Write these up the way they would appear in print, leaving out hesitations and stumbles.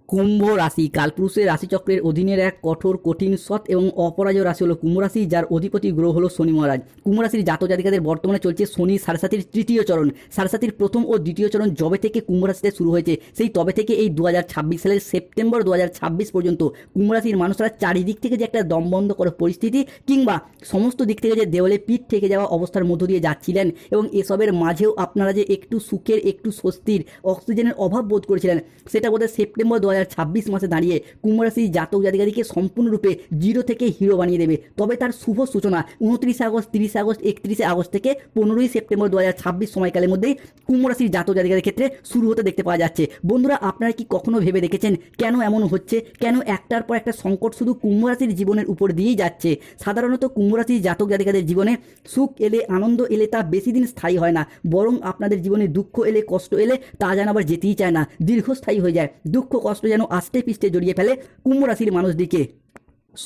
কুম্ভ রাশি কালপুরুষের রাশিচক্রের অধীনের এক কঠোর, কঠিন, সৎ এবং অপরাজয় রাশি হলো কুম্ভ রাশি, যার অধিপতি গ্রহ হলো শনি মহারাজ। কুম্ভ রাশির জাতক জাতিকাদের বর্তমানে চলছে শনি সাড়ে তৃতীয় চরণ। সাড়ে প্রথম ও দ্বিতীয় চরণ যবে থেকে কুম্ভ রাশিতে শুরু হয়েছে, সেই তবে থেকে এই 2026 সালের সেপ্টেম্বর 2026 পর্যন্ত কুম্ভ রাশির মানুষরা চারিদিক থেকে যে একটা দমবন্ধ করা পরিস্থিতি কিংবা সমস্ত দিক থেকে যে দেওয়ালে পিঠ থেকে যাওয়া অবস্থার মধ্য দিয়ে যাচ্ছিলেন, এবং এসবের মাঝেও আপনারা যে একটু সুখের, একটু স্বস্তির, অক্সিজেনের অভাব বোধ করেছিলেন, সেটা বোধহয় সেপ্টেম্বর 2026 মাসে দাঁড়িয়ে কুম্ভ রাশির জাতক জাতিকাদিকে সম্পূর্ণরূপে জিরো থেকে হিরো বানিয়ে দেবে। তবে তার শুভ সূচনা 29 আগস্ট, 30 আগস্ট, 31 আগস্ট থেকে 15ই সেপ্টেম্বর 2026 সময়কালের মধ্যেই কুম্ভ রাশির জাতক জাতিকাদের ক্ষেত্রে শুরু হতে দেখতে পাওয়া যাচ্ছে। বন্ধুরা, আপনারা কি কখনো ভেবে দেখেছেন কেন এমন হচ্ছে? কেন একটার পর একটা সংকট শুধু কুম্ভ রাশির জীবনের উপর দিয়েই যাচ্ছে? সাধারণত কুম্ভ রাশির জাতক জাতিকাদের জীবনে সুখ এলে, আনন্দ এলে তা বেশি দিন স্থায়ী হয় না, বরং আপনাদের জীবনে দুঃখ এলে, কষ্ট এলে তা যেন আবার যেতেই চায় না, দীর্ঘস্থায়ী হয়ে যায়। দুঃখ কষ্ট যেন আস্তে পিষ্টে জড়িয়ে ফেলে কুম্ভ রাশির মানুষদিকে।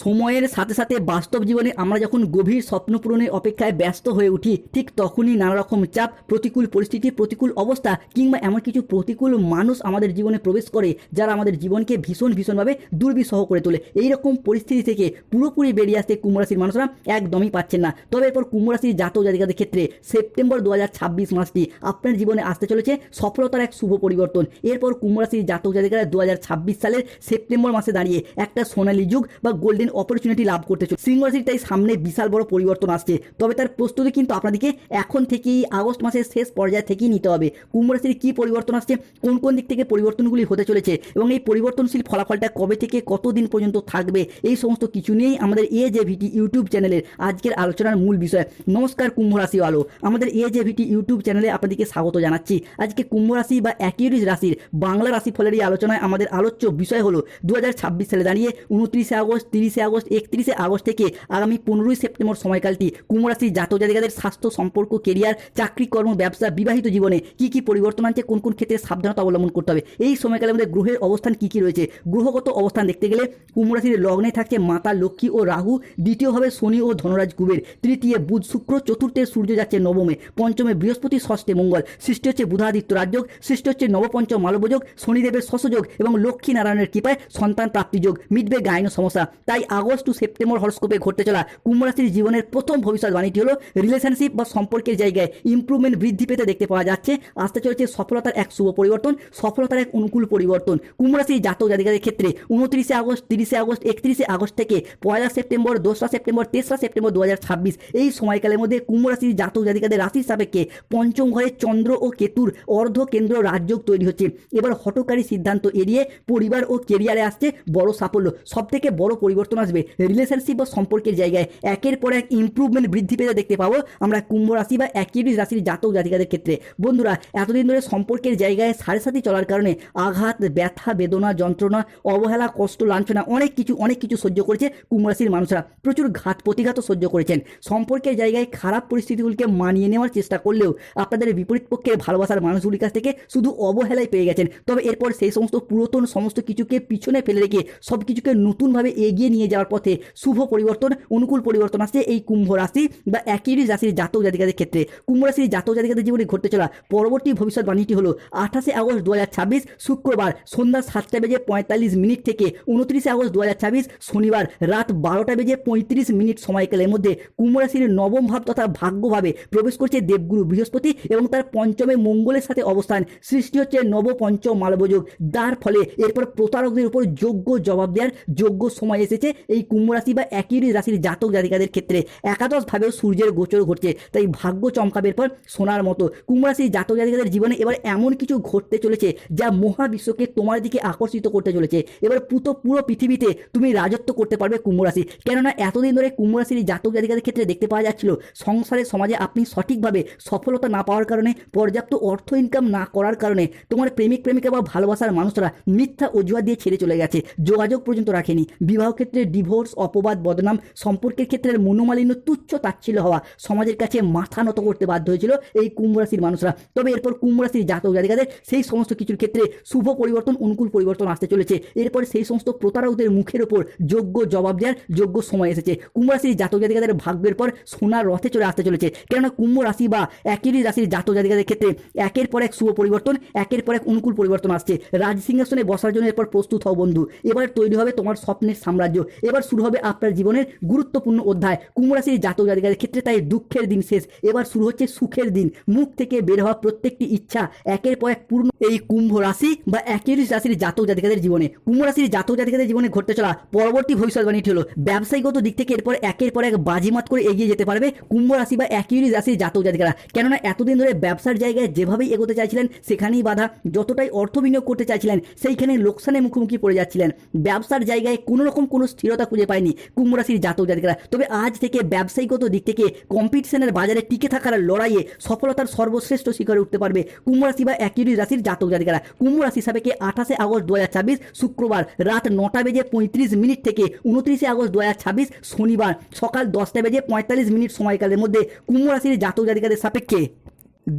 সময়ের সাথে সাথে বাস্তব জীবনে আমরা যখন গভীর স্বপ্ন পূরণের অপেক্ষায় ব্যস্ত হয়ে উঠি, ঠিক তখনই নানা রকম চাপ, প্রতিকূল পরিস্থিতি, প্রতিকূল অবস্থা কিংবা এমন কিছু প্রতিকূল মানুষ আমাদের জীবনে প্রবেশ করে, যারা আমাদের জীবনকে ভীষণভাবে দুর্বিষহ করে তোলে। এই রকম পরিস্থিতি থেকে পুরোপুরি বেরিয়ে আসতে কুম্ভ রাশির মানুষরা একদমই পাচ্ছেন না। তবে এরপর কুম্ভ রাশির জাতক জাতিকাদের ক্ষেত্রে সেপ্টেম্বর 2026 মাসটি আপনার জীবনে আসতে চলেছে সফলতার এক শুভ পরিবর্তন। এরপর কুম্ভ রাশির জাতক জাতিকারা 2026 সালের সেপ্টেম্বর মাসে দাঁড়িয়ে একটা সোনালী যুগ বা গোল্ডেন অপরচুনিটি লাভ করতে চলেছে। সিংহ রাশির তাই সামনে বিশাল বড় পরিবর্তন আসছে, তবে তার প্রস্তুতি কিন্তু আপনাদেরকে এখন থেকেই, আগস্ট মাসের শেষ পর্যায়ে থেকেই নিতে হবে। কুম্ভ রাশির কী পরিবর্তন আসছে, কোন কোন দিক থেকে পরিবর্তনগুলি হতে চলেছে এবং এই পরিবর্তনশীল ফলাফলটা কবে থেকে কতদিন পর্যন্ত থাকবে, এই সমস্ত কিছু নিয়েই আমাদের AJVT ইউটিউব চ্যানেলের আজকের আলোচনার মূল বিষয়। নমস্কার কুম্ভ রাশি আলো, আমাদের AJVT ইউটিউব চ্যানেলে আপনাদেরকে স্বাগত জানাচ্ছি। আজকে কুম্ভ রাশি বা অ্যাকিউরিস রাশির বাংলা রাশিফলের এই আলোচনায় আমাদের আলোচ্য বিষয় হলো 2026 সালে দাঁড়িয়ে 29 আগস্ট, 30 আগস্ট, 31 আগস্ট থেকে আগামী 15ই সেপ্টেম্বর সময়কালটি কুম্ভ রাশির জাতক জাতিকাদের স্বাস্থ্য, সম্পর্ক, কেরিয়ার, চাকরি, কর্ম, ব্যবসা, বিবাহিত জীবনে কি কি পরিবর্তন আনছে, কোন কোন ক্ষেত্রে সাবধানতা অবলম্বন করতে হবে, এই সময়কালের মধ্যে গ্রহের অবস্থান কি কি রয়েছে। গ্রহগত অবস্থান দেখতে গেলে কুম্ভ রাশির লগ্নে থাকছে মাতা লক্ষ্মী ও রাহু, দ্বিতীয়ভাবে শনি ও ধনরাজ কুবের, তৃতীয় বুধ শুক্র, চতুর্থে সূর্য যাচ্ছে নবমে, পঞ্চমে বৃহস্পতি, ষষ্ঠে মঙ্গল, সৃষ্টি হচ্ছে বুধাদিত্য রাজযোগ, সৃষ্টি হচ্ছে নবপঞ্চম মালবযোগ, শনিদেবের শশযোগ এবং লক্ষ্মী নারায়ণের কৃপায় সন্তান প্রাপ্তিযোগ, মিটবে গাইন সমস্যা। তাই আগস্ট টু সেপ্টেম্বর হরস্কোপে ঘটতে চলা কুম্ভ রাশির জীবনের প্রথম ভবিষ্যৎবাণীটি হলো রিলেশনশিপ বা সম্পর্কের জায়গায় ইমপ্রুভমেন্ট বৃদ্ধি পেতে দেখতে পাওয়া যাচ্ছে। আসতে চলেছে সফলতার এক শুভ পরিবর্তন, সফলতার এক অনুকূল পরিবর্তন। কুম্ভ রাশির জাতক জাতিকাদের ক্ষেত্রে 29 আগস্ট, 30 আগস্ট, 31 আগস্ট থেকে 1 সেপ্টেম্বর, 2 সেপ্টেম্বর, 3 সেপ্টেম্বর 2026 এই সময়কালের মধ্যে কুম্ভ রাশির জাতক জাতিকাদের রাশির সাপেক্ষে পঞ্চম ঘরে চন্দ্র ও কেতুর অর্ধ কেন্দ্র রাজযোগ তৈরি হচ্ছে। এবার হঠকারী সিদ্ধান্ত এড়িয়ে পরিবার ও কেরিয়ারে আসছে বড় সাফল্য। সবথেকে বড় পরিবর্তন আসবে রিলেশনশিপ বা সম্পর্কের জায়গায়, একের পর এক ইমপ্রুভমেন্ট বৃদ্ধি পেতে দেখতে পাবো আমরা কুম্ভ রাশি বা অ্যাকিউরিস রাশির জাতক জাতিকাদের ক্ষেত্রে। বন্ধুরা, এতদিন ধরে সম্পর্কের জায়গায় সাড়ে চলার কারণে আঘাত, ব্যথা, বেদনা, যন্ত্রণা, অবহেলা, কষ্ট, লাঞ্ছনা অনেক কিছু সহ্য করেছে কুম্ভ রাশির মানুষরা। প্রচুর প্রতিঘাতও সহ্য করেছেন। সম্পর্কের জায়গায় খারাপ পরিস্থিতিগুলিকে মানিয়ে নেওয়ার চেষ্টা করলেও আপনাদের বিপরীত পক্ষের ভালোবাসার মানুষগুলির কাছ থেকে শুধু অবহেলাই পেয়ে গেছেন। তবে এরপর সেই সমস্ত পুরাতন সমস্ত কিছুকে পিছনে ফেলে রেখে সব কিছুকে নতুনভাবে এগিয়ে নিয়ে যাওয়ার পথে শুভ পরিবর্তন, অনুকূল পরিবর্তন আসছে এই কুম্ভ রাশি বা অ্যাকিউরিস রাশির জাতক জাতিকাদের ক্ষেত্রে। কুম্ভ রাশির জাতক জাতিকাদের জীবনে ঘটতে চলা পরবর্তী ভবিষ্যৎবাণীটি হলো 28 আগস্ট 2026 শুক্রবার সন্ধ্যা 7:45 থেকে 29 আগস্ট 2026 শনিবার রাত 12:35 সময়কালের মধ্যে কুম্ভ রাশির নবম ভাব তথা ভাগ্যভাবে প্রবেশ করছে দেবগুরু বৃহস্পতি এবং তার পঞ্চমে মঙ্গলের সাথে অবস্থান। সৃষ্টি হচ্ছে নবপঞ্চম মালবযোগ, যার ফলে এরপর প্রতারকদের উপর যোগ্য জবাব দেওয়ার যোগ্য সময় এসেছে এই কুম্ভ রাশি বা অ্যাকিউরিস রাশির জাতক জাতিকাদের ক্ষেত্রে। একাদশভাবেও সূর্যের গোচর ঘটছে, তাই ভাগ্য চমকাবে এরপর সোনার মতো। কুম্ভ রাশির জাতক জাতিকাদের জীবনে এবার এমন কিছু ঘটতে চলেছে যা মহাবিশ্বকে তোমার দিকে আকর্ষিত করতে চলেছে। এবার পুরো পৃথিবীতে তুমি রাজত্ব করতে পারবে কুম্ভ রাশি। কেননা এতদিন ধরে কুম্ভ রাশির জাতক জাতিকাদের ক্ষেত্রে দেখতে পাওয়া যাচ্ছিল সংসারের সমাজে আপনি সঠিকভাবে সফলতা না পাওয়ার কারণে, পর্যাপ্ত অর্থ ইনকাম না করার কারণে তোমার প্রেমিক প্রেমিকা বা ভালোবাসার মানুষরা মিথ্যা অজুহাত দিয়ে ছেড়ে চলে গেছে, যোগাযোগ পর্যন্ত রাখেনি, বিবাহ ক্ষেত্রে ক্ষেত্রে ডিভোর্স, অপবাদ, বদনাম, সম্পর্কের ক্ষেত্রে মনোমালিন্য, তুচ্ছ তাচ্ছিল্য হওয়া, সমাজের কাছে মাথা নত করতে বাধ্য হয়েছিল এই কুম্ভ রাশির মানুষরা। তবে এরপর কুম্ভ রাশির জাতক জাতিকাদের সেই সমস্ত কিছুর ক্ষেত্রে শুভ পরিবর্তন, অনুকূল পরিবর্তন আসতে চলেছে। এরপর সেই সমস্ত প্রতারকদের মুখের ওপর যোগ্য জবাব দেওয়ার যোগ্য সময় এসেছে। কুম্ভ রাশির জাতক জাতিকাদের ভাগ্যের পর সোনার রথে চলে আসতে চলেছে। কেননা কুম্ভ রাশি বা একই রাশির জাতক জাতিকাদের ক্ষেত্রে একের পর এক শুভ পরিবর্তন, একের পর এক অনুকূল পরিবর্তন আসছে। রাজসিংহাসনে বসার জন্য এরপর প্রস্তুত হও বন্ধু। এবার তৈরি হবে তোমার স্বপ্নের সাম্রাজ্য। এবার শুরু হবে আপনার জীবনের গুরুত্বপূর্ণ অধ্যায়। কুম্ভ রাশির জাতক জাতিকাদের ক্ষেত্রে তাই দুঃখের দিন শেষ, এবার শুরু হচ্ছে সুখের দিন। মুখ থেকে বের হওয়া প্রত্যেকটি ইচ্ছা একের পর এক পূর্ণ এই কুম্ভ রাশি বা একই রাশির জাতক জাতিকাদের জীবনে। কুম্ভ রাশির জাতক জাতিকাদের জীবনে ঘটতে চলা পরবর্তী ভবিষ্যৎবাণীটি হলো ব্যবসায়িকগত দিক থেকে এরপর একের পর এক বাজিমাত করে এগিয়ে যেতে পারবে কুম্ভ রাশি বা একই রাশির জাতক জাতিকারা। কেননা এতদিন ধরে ব্যবসার জায়গায় যেভাবেই এগোতে চাইছিলেন সেখানেই বাধা, যতটাই অর্থ বিনিয়োগ করতে চাইছিলেন সেইখানে লোকসানের মুখোমুখি পড়ে যাচ্ছিলেন। ব্যবসার জায়গায় কোনো রকম কোনো স্থিরতা খুঁজে পায়নি কুম্ভ রাশির জাতক জাতিকারা। তবে আজ থেকে ব্যবসায়িকগত দিক থেকে কম্পিটিশনের বাজারে টিকে থাকার লড়াইয়ে সফলতার সর্বশ্রেষ্ঠ শিখরে উঠতে পারবে কুম্ভ রাশি বা একই রাশির জাতক জাতিকারা। কুম্ভ রাশি সাপেক্ষে 28 আগস্ট 2026 শুক্রবার রাত 9:35 থেকে 29 আগস্ট 2026 শনিবার সকাল 10:45 সময়কালের মধ্যে কুম্ভ রাশির জাতক জাতিকাদের সাপেক্ষে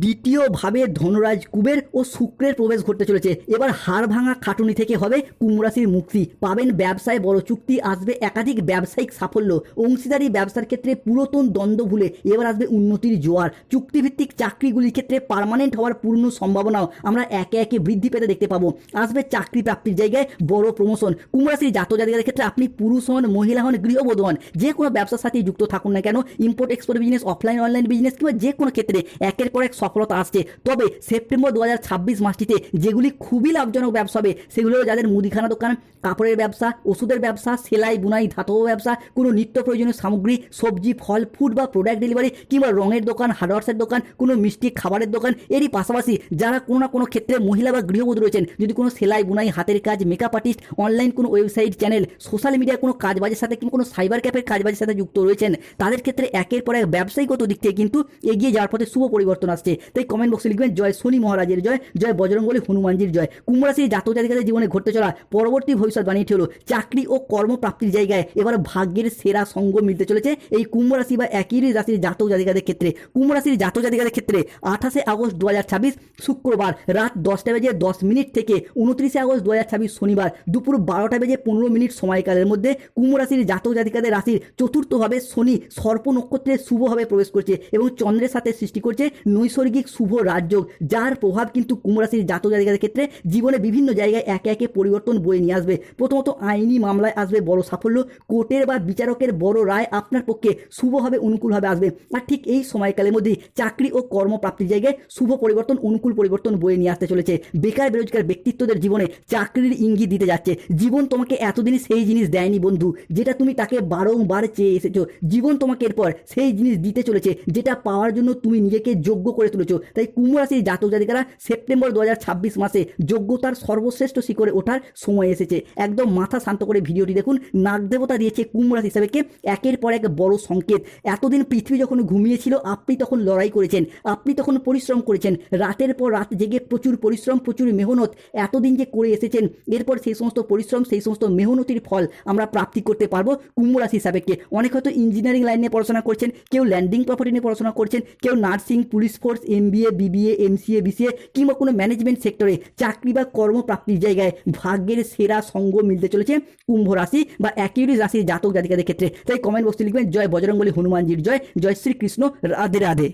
দ্বিতীয়ভাবে ধনরাজ কুবের ও শুক্রের প্রবেশ ঘটতে চলেছে। এবার হাড় ভাঙা খাটুনি থেকে হবে কুম্ভ রাশির মুক্তি, পাবেন ব্যবসায় বড় চুক্তি, আসবে একাধিক ব্যবসায়িক সাফল্য, অংশীদারি ব্যবসার ক্ষেত্রে পুরাতন দ্বন্দ্ব ভুলে এবার আসবে উন্নতির জোয়ার, চুক্তিভিত্তিক চাকরিগুলির ক্ষেত্রে পার্মানেন্ট হওয়ার পূর্ণ সম্ভাবনাও আমরা একে একে বৃদ্ধি পেতে দেখতে পাবো। আসবে চাকরি প্রাপ্তির জায়গায় বড় প্রমোশন। কুম্ভ রাশির জাতক জাতিকাদের ক্ষেত্রে আপনি পুরুষ হন, মহিলা হন, গৃহবধূ হন, যে কোনো ব্যবসার সাথে যুক্ত থাকুন না কেন, import export business, offline online business কিংবা যে কোনো ক্ষেত্রে একের পর এক সফলতা আসছে। তবে সেপ্টেম্বর 2026 মাসটিতে যেগুলি খুবই লাভজনক ব্যবসা হবে সেগুলো যাদের মুদিখানা দোকান, কাপড়ের ব্যবসা, ওষুধের ব্যবসা, সেলাই বুনাই, ধাতব ব্যবসা, কোনো নিত্য প্রয়োজনীয় সামগ্রী, সবজি, ফল, ফুড বা প্রোডাক্ট ডেলিভারি কিংবা রঙের দোকান, হার্ডওয়ার্সের দোকান, কোনো মিষ্টি খাবারের দোকান, এরই পাশাপাশি যারা কোনো না কোনো ক্ষেত্রে মহিলা বা গৃহবধূ রয়েছেন, যদি কোনো সেলাই বুনাই, হাতের কাজ, মেকআপ আর্টিস্ট, অনলাইন কোনো ওয়েবসাইট চ্যানেল, সোশ্যাল মিডিয়ার কোনো কাজবাজের সাথে কিংবা কোনো সাইবার ক্যাফের কাজবাজের সাথে যুক্ত রয়েছেন, তাদের ক্ষেত্রে একের পর এক ব্যবসায়িকগত দিক থেকে কিন্তু এগিয়ে যাওয়ার পথে শুভ পরিবর্তন আসছে। তাই কমেন্ট বক্সে লিখবেন জয় শনি মহারাজের জয়, জয় বজরংবলী হনুমানজির জয়। কুম্ভ রাশির জাতক জাতিকাদের জীবনে ঘটতে চলা পরবর্তী ভবিষ্যৎবাণীটি হলো চাকরি ও কর্মপ্রাপ্তির জায়গায় এবার ভাগ্যের সেরা সঙ্গ মিলতে চলেছে এই কুম্ভ রাশি বা একই রাশির জাতক জাতিকাদের ক্ষেত্রে। কুম্ভ রাশির জাতক জাতিকাদের ক্ষেত্রে 28 আগস্ট 2026 শুক্রবার রাত 10:10 থেকে 29 আগস্ট 2026 শনিবার দুপুর 12:15 সময়কালের মধ্যে কুম্ভ রাশির জাতক জাতিকাদের রাশির চতুর্থভাবে শনি সর্প নক্ষত্রে শুভভাবে প্রবেশ করছে এবং চন্দ্রের সাথে সৃষ্টি করছে নৈসর্গিক শুভ রাজযোগ, যার প্রভাব কিন্তু কুম্ভ রাশির জাতক জাতিকাদের ক্ষেত্রে জীবনে বিভিন্ন জায়গায় একে একে পরিবর্তন বয়ে নিয়ে আসবে। প্রথমত আইনি মামলায় আসবে বড় সাফল্য, কোর্টের বা বিচারকের বড় রায় আপনার পক্ষে শুভভাবে অনুকূলভাবে আসবে। আর ঠিক এই সময়কালের মধ্যেই চাকরি ও কর্মপ্রাপ্তির জায়গায় শুভ পরিবর্তন, অনুকূল পরিবর্তন বয়ে নিয়ে আসতে চলেছে। বেকার বেরোজগার ব্যক্তিত্বদের জীবনে চাকরির ইঙ্গিত দিতে যাচ্ছে। জীবন তোমাকে এতদিন সেই জিনিস দেয়নি বন্ধু যেটা তুমি তাকে বারংবার চেয়ে এসেছো। জীবন তোমাকে এরপর সেই জিনিস দিতে চলেছে যেটা পাওয়ার জন্য তুমি নিজেকে যোগ্য করে তুলেছো। তাই কুম্ভ রাশির জাতক জাতিকারা সেপ্টেম্বর 2026 মাসে যোগ্যতার সর্বশ্রেষ্ঠ শিখরে ওঠার সময় এসেছে। একদম মাথা শান্ত করে ভিডিওটি দেখুন। নাগদেবতা দিয়েছে কুম্ভ রাশি হিসাবে একের পর এক বড় সংকেত। এতদিন পৃথিবী যখন ঘুমিয়েছিল আপনি তখন লড়াই করেছেন, আপনি তখন পরিশ্রম করেছেন, রাতের পর রাত জেগে প্রচুর পরিশ্রম, প্রচুর মেহনত এতদিন যে করে এসেছেন, এরপর সেই সমস্ত পরিশ্রম, সেই সমস্ত মেহনতির ফল আমরা প্রাপ্তি করতে পারবো কুম্ভ রাশি হিসাবে। অনেক হয়তো ইঞ্জিনিয়ারিং লাইন নিয়ে পড়াশোনা করছেন, কেউ ল্যান্ডিং প্রপার্টি নিয়ে পড়াশোনা করছেন, কেউ nursing, police force, MBA, BBA, MCA, BCA কিংবা কোনো ম্যানেজমেন্ট সেক্টরে চাকরি বা কর্মপ্রাপ্তির জায়গায় ভাগ্যের সেরা সঙ্গ মিলতে চলেছে কুম্ভ রাশি বা একই রাশির জাতক জাতিকাদের ক্ষেত্রে। তাই কমেন্ট বক্সে লিখবেন জয় বজরংবলী হনুমানজির জয়, জয় শ্রীকৃষ্ণ, রাধে রাধে।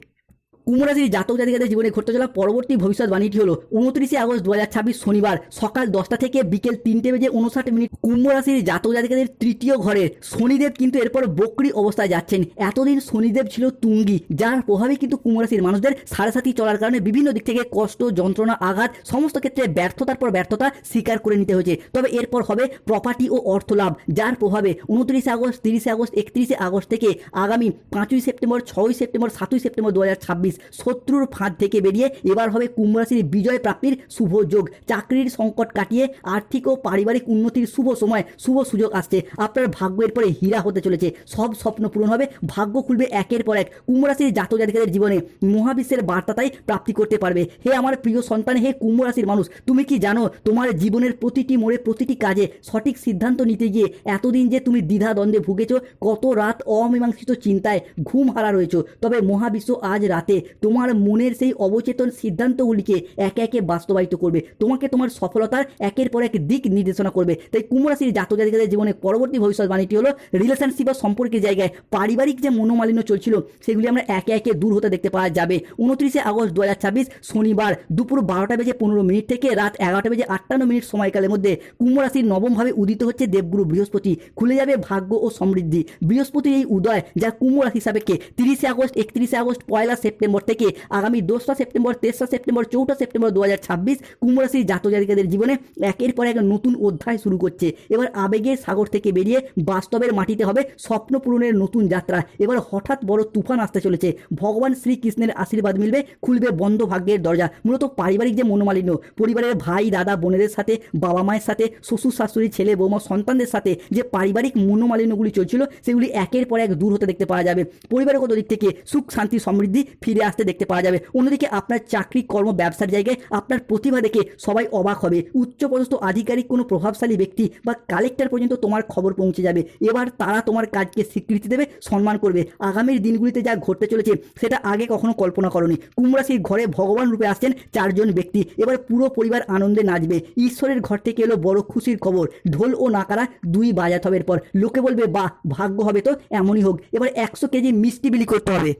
কুম্ভ রাশির জাতক জাতিকাদের জীবনে ঘটতে চলা পরবর্তী ভবিষ্যৎবাণীটি হলো 29 আগস্ট 2026 শনিবার সকাল 10টা থেকে বিকেল 3:59 কুম্ভ রাশির জাতক জাতিকাদের তৃতীয় ঘরের শনিদেব কিন্তু এরপর বক্রী অবস্থায় যাচ্ছেন। এতদিন শনিদেব ছিল তুঙ্গি, যার প্রভাবে কিন্তু কুম্ভ রাশির মানুষদের সাড়ে চলার কারণে বিভিন্ন দিক থেকে কষ্ট, যন্ত্রণা, আঘাত, সমস্ত ক্ষেত্রে ব্যর্থতার পর ব্যর্থতা স্বীকার করে নিতে হয়েছে। তবে এরপর হবে প্রপার্টি ও অর্থ লাভ, যার প্রভাবে 29 আগস্ট, 30 আগস্ট, 31 আগস্ট থেকে আগামী 5ই সেপ্টেম্বর, 6ই সেপ্টেম্বর, 7ই সেপ্টেম্বর 2026 শত্রুর ফাঁদ থেকে বেরিয়ে এবার হবে কুম্ভ রাশির বিজয় প্রাপ্তির শুভ যোগ। চাকরির সংকট কাটিয়ে আর্থিক ও পারিবারিক উন্নতির শুভ সময়, শুভ সুযোগ আসছে। আপনার ভাগ্য এরপরে হীরা হতে চলেছে। সব স্বপ্ন পূরণ হবে, ভাগ্য খুলবে একের পর এক। কুম্ভ রাশির জাতক জাতিকাদের জীবনে মহাবিশ্বের বার্তাটাই প্রাপ্তি করতে পারবে। হে আমার প্রিয় সন্তান, হে কুম্ভ রাশির মানুষ, তুমি কি জানো তোমার জীবনের প্রতিটি মোড়ে, প্রতিটি কাজে সঠিক সিদ্ধান্ত নিতে গিয়ে এতদিন যে তুমি দ্বিধা দ্বন্দ্বে ভুগেছো, কত রাত অমীমাংসিত চিন্তায় ঘুম হারা রয়েছো, তবে মহাবিশ্ব আজ রাতে তোমার মনের সেই অবচেতন সিদ্ধান্তগুলিকে একে একে বাস্তবায়িত করবে। তোমাকে তোমার সফলতার একের পর এক দিক নির্দেশনা করবে। তাই কুম্ভ রাশির জাতক জাতিকাদের জীবনে পরবর্তী ভবিষ্যৎবাণীটি হলো রিলেশনশিপ বা সম্পর্কের জায়গায় পারিবারিক যে মনোমালিন্য চলছিল সেগুলি আমরা একে একে দূর হতে দেখতে পাওয়া যাবে। 29 আগস্ট 2026 শনিবার দুপুর 12:15 থেকে রাত 11:58 সময়কালের মধ্যে কুম্ভ রাশির নবমভাবে উদিত হচ্ছে দেবগুরু বৃহস্পতি। খুলে যাবে ভাগ্য ও সমৃদ্ধি। বৃহস্পতির এই উদয় যা কুম্ভ রাশি সাপেক্ষে 30 আগস্ট, 31 আগস্ট, 1 সেপ্টেম্বর থেকে আগামী 2 সেপ্টেম্বর, 3 সেপ্টেম্বর, 4 সেপ্টেম্বর 2026 কুম্ভ রাশির জাতক জাতিকাদের জীবনে একের পর এক নতুন অধ্যায় শুরু করছে। এবার আবেগের সাগর থেকে বেরিয়ে বাস্তবের মাটিতে হবে স্বপ্ন পূরণের নতুন যাত্রা। এবার হঠাৎ বড় তুফান আসতে চলেছে। ভগবান শ্রীকৃষ্ণের আশীর্বাদ মিলবে, খুলবে বন্ধ ভাগ্যের দরজা। মূলত পারিবারিক যে মনোমালিন্য, পরিবারের ভাই দাদা বোনেদের সাথে, বাবা মায়ের সাথে, শ্বশুর শাশুড়ি, ছেলে বৌমা, সন্তানদের সাথে যে পারিবারিক মনোমালিন্যগুলি চলছিল সেগুলি একের পর এক দূর হতে দেখতে পাওয়া যাবে। পরিবারগত দিক থেকে সুখ শান্তি সমৃদ্ধি ফিরে আসতে দেখতে পাওয়া যাবে। অন্যদিকে আপনার চাকরি কর্ম ব্যবসার জায়গায় আপনার প্রতিভা দেখে সবাই অবাক হবে। উচ্চপদস্থ আধিকারিক, কোনো প্রভাবশালী ব্যক্তি বা কালেক্টর পর্যন্ত তোমার খবর পৌঁছে যাবে। এবার তারা তোমার কাজকে স্বীকৃতি দেবে, সম্মান করবে। আগামীর দিনগুলিতে যা ঘটতে চলেছে সেটা আগে কখনো কল্পনা করনি। কুম্ভ রাশির ঘরে ভগবান রূপে আসছেন 4 জন ব্যক্তি। এবার পুরো পরিবার আনন্দে নাচবে। ঈশ্বরের ঘর থেকে এলো বড় খুশির খবর। ঢোল ও নাকারা দুই বাজাতে হবে। এরপর লোকে বলবে বাহ, ভাগ্য হবে তো এমনই হোক। এবার 100 কেজি মিষ্টি বিলি করতে হবে।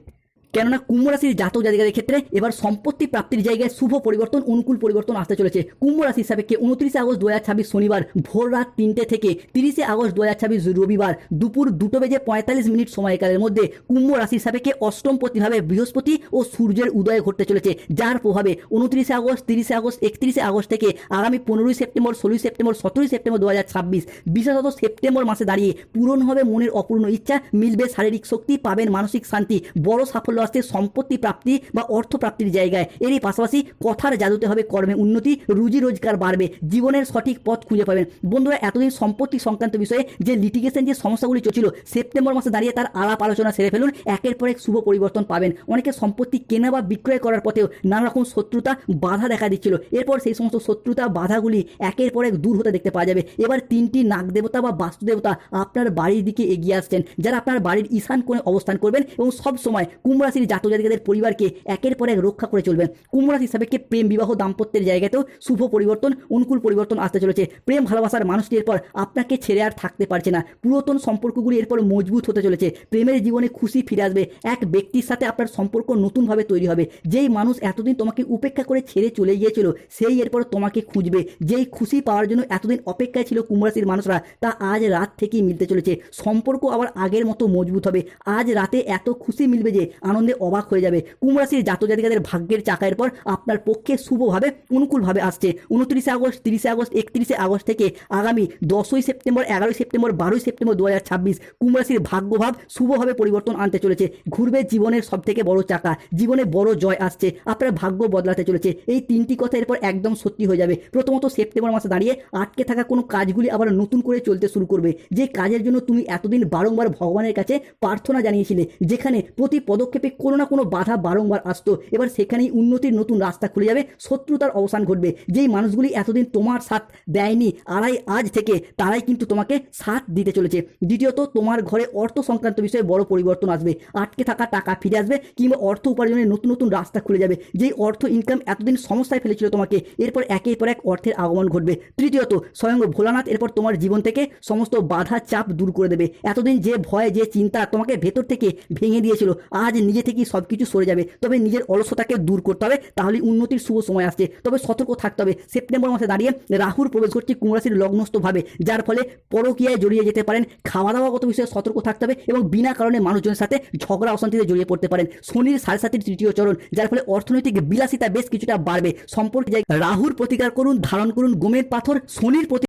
কেননা কুম্ভ রাশির জাতক জাতিকাদের ক্ষেত্রে এবার সম্পত্তি প্রাপ্তির জায়গায় শুভ পরিবর্তন, অনুকূল পরিবর্তন আসতে চলেছে। কুম্ভ রাশির সাপেক্ষে 29 আগস্ট 2026 শনিবার ভোর রাত 3টে থেকে 30 আগস্ট 2026 রবিবার দুপুর 2:45 সময়কালের মধ্যে কুম্ভ রাশির সাপেক্ষে অষ্টমপতিভাবে বৃহস্পতি ও সূর্যের উদয় ঘটতে চলেছে, যার প্রভাবে 29 আগস্ট, 30 আগস্ট, 31 আগস্ট থেকে আগামী 15 সেপ্টেম্বর, 16 সেপ্টেম্বর, 17 সেপ্টেম্বর 2026 বিশেষত সেপ্টেম্বর মাসে দাঁড়িয়ে পূরণ হবে মনের অপূর্ণ ইচ্ছা, মিলবে শারীরিক শক্তি, পাবেন মানসিক শান্তি, বড় সাফল্য আসছে সম্পত্তি প্রাপ্তি বা অর্থ প্রাপ্তির জায়গায়। এরই পাশাপাশি কথার জাদুতে হবে কর্মে উন্নতি, রুজি রোজগার বাড়বে, জীবনের সঠিক পথ খুঁজে পাবেন। বন্ধুরা, এতদিন সম্পত্তি সংক্রান্ত বিষয়ে যে লিটিগেশন, যে সমস্যাগুলি চলছিল, সেপ্টেম্বর মাসে দাঁড়িয়ে তার আলাপ আলোচনা সেরে ফেলুন। একের পর এক শুভ পরিবর্তন পাবেন। অনেকে সম্পত্তি কেনা বা বিক্রয় করার পথেও নানা রকম শত্রুতা বাধা দেখা দিচ্ছিল, এরপর সেই সমস্ত শত্রুতা বাধাগুলি একের পর এক দূর হতে দেখতে পাওয়া যাবে। এবার 3টি নাগ দেবতা বা বাস্তু দেবতা আপনার বাড়ির দিকে এগিয়ে আসছেন, যারা আপনার বাড়ির ঈশান কোণে অবস্থান করবেন এবং সব সময় কুম্ভ রাশির জাতক জাতিকাদের পরিবারকে একের পর এক রক্ষা করে চলবেন। কুম্ভ রাশি সাপেক্ষে প্রেম বিবাহ দাম্পত্যের জায়গাতেও শুভ পরিবর্তন, অনুকূল পরিবর্তন আসতে চলেছে। প্রেম ভালোবাসার মানুষটি এরপর আপনাকে ছেড়ে আর থাকতে পারছে না। পুরাতন সম্পর্কগুলি এরপর মজবুত হতে চলেছে। প্রেমের জীবনে খুশি ফিরে আসবে। এক ব্যক্তির সাথে আপনার সম্পর্ক নতুনভাবে তৈরি হবে। যেই মানুষ এতদিন তোমাকে উপেক্ষা করে ছেড়ে চলে গিয়েছিল সেই এরপর তোমাকে খুঁজবে। যেই খুশি পাওয়ার জন্য এতদিন অপেক্ষায় ছিল কুম্ভ রাশির মানুষরা, তা আজ রাত থেকেই মিলতে চলেছে। সম্পর্ক আবার আগের মতো মজবুত হবে। আজ রাতে এত খুশি মিলবে যে আনন্দে অবাক হয়ে যাবে। কুম্ভ রাশির জাতক জাতিকাদের ভাগ্যের চাকার পর আপনার পক্ষে শুভভাবে অনুকূলভাবে আসছে। 29 আগস্ট, 30 আগস্ট, 31 আগস্ট থেকে আগামী 10 সেপ্টেম্বর, 11 সেপ্টেম্বর, 12 সেপ্টেম্বর 2026 কুম্ভ রাশির ভাগ্যভাব শুভভাবে পরিবর্তন আনতে চলেছে। ঘুরবে জীবনের সব থেকে বড় চাকা, জীবনে বড় জয় আসছে, আপনার ভাগ্য বদলাতে চলেছে। এই 3টি কথা এরপর একদম সত্যি হয়ে যাবে। প্রথমত, সেপ্টেম্বর মাসে দাঁড়িয়ে আটকে থাকা কোনো কাজগুলি আবার নতুন করে চলতে শুরু করবে। যে কাজের জন্য তুমি এতদিন বারংবার ভগবানের কাছে প্রার্থনা জানিয়েছিলে, যেখানে প্রতি পদক্ষেপে কোনো না কোনো বাধা বারংবার আসতো, এবার সেখানেই উন্নতির নতুন রাস্তা খুলে যাবে, শত্রুতার অবসান ঘটবে। যেই মানুষগুলি এতদিন তোমার সাথ দেয়নি, আজ থেকে তারাই কিন্তু তোমাকে সাথ দিতে চলেছে। দ্বিতীয়ত, তোমার ঘরে অর্থ সংক্রান্ত বিষয়ে বড় পরিবর্তন আসবে। আটকে থাকা টাকা ফিরে আসবে কিংবা অর্থ উপার্জনের নতুন নতুন রাস্তা খুলে যাবে। যেই অর্থ ইনকাম এতদিন সমস্যায় ফেলেছিল তোমাকে, এরপর একের পর এক অর্থের আগমন ঘটবে। তৃতীয়ত, স্বয়ং ভোলানাথ এরপর তোমার জীবন থেকে সমস্ত বাধা চাপ দূর করে দেবে। এতদিন যে ভয়, যে চিন্তা তোমাকে ভেতর থেকে ভেঙে দিয়েছিল, আজ নিজে থেকেই সবকিছু সরে যাবে। তবে নিজের অলসতাকে দূর করতে হবে, তাহলে উন্নতির শুভ সময় আসছে। তবে সতর্ক থাকতে হবে। সেপ্টেম্বর মাসে দাঁড়িয়ে রাহুর প্রবেশ করছে কুম্ভ রাশির লগ্নস্থভাবে, যার ফলে পরকীয়ায় জড়িয়ে যেতে পারেন। খাওয়া দাওয়াগত বিষয়ে সতর্ক থাকতে হবে এবং বিনা কারণে মানুষজনের সাথে ঝগড়া অশান্তিতে জড়িয়ে পড়তে পারেন। শনির 7.5 তৃতীয় চরণ, যার ফলে অর্থনৈতিক বিলাসিতা বেশ কিছুটা বাড়বে। সম্পর্কে রাহুর প্রতিকার করুন, ধারণ করুন গোমের পাথর। শনির